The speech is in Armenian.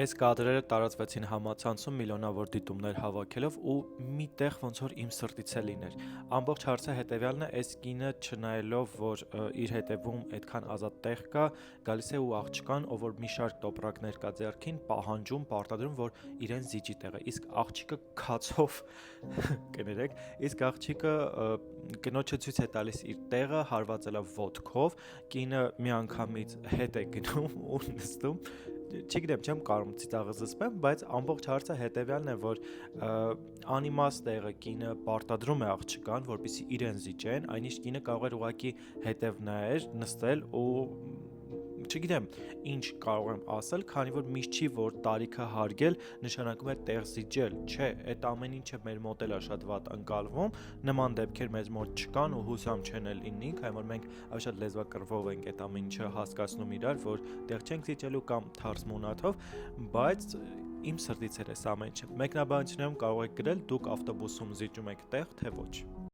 Այս կադրերը տարածվեցին համացանցում միլիոնավոր դիտումներ հավաքելով ու մի տեղ ոնց որ իմ սրտից է լիներ։ Ամբողջ հարցը հետևյալն է, այս կինը չնայելով, որ իր հետևում այդքան ազատ տեղ կա, գալիս է ու աղջկան, ով որ մի շարք տոպրակներ կա ձեռքին, պահանջում, պարտադրում, որ իրեն զիջի տեղը։ Իսկ աղջիկը քացով կներեք, իսկ աղջիկը կնոջը ցույց է տալիս իր տեղը, հարվածելով ոտքով, կինը միանգամից հետ է գնում ու նստում, չգիտեմ, չեմ կարող ծիծաղը զսպեմ, բայց ամբողջ հարցը հետևյալն է, որ անիմաստ տեղը կինը պարտադրում է աղջկան, որպեսզի իրեն զիջեն, այնիշ կինը կարող էր ուղղակի հետև նայել, նստել ու չգիտեմ, ինչ կարող եմ ասել, քանի որ միշտ չի, որ տարիքը հարգել նշանակում է տեղ զիջել, չէ, այդ ամեն ինչը մեր մոտ էլ է շատ վատ ընկալվում, նման դեպքեր մեզ մոտ չկան ու հուսամ չեն էլ լինի, քանի որ մենք ավելի շատ լեզվակռվով ենք այդ ամեն ինչը հասկացնում իրար, որ տեղ չենք զիջելու կամ թարս մունաթով, բայց իմ սրտից էր այս ամեն ինչը։ Մեկնաբանություններում կարող եք գրել, դուք ավտոբուսում զիջում եք տեղ, թե ոչ։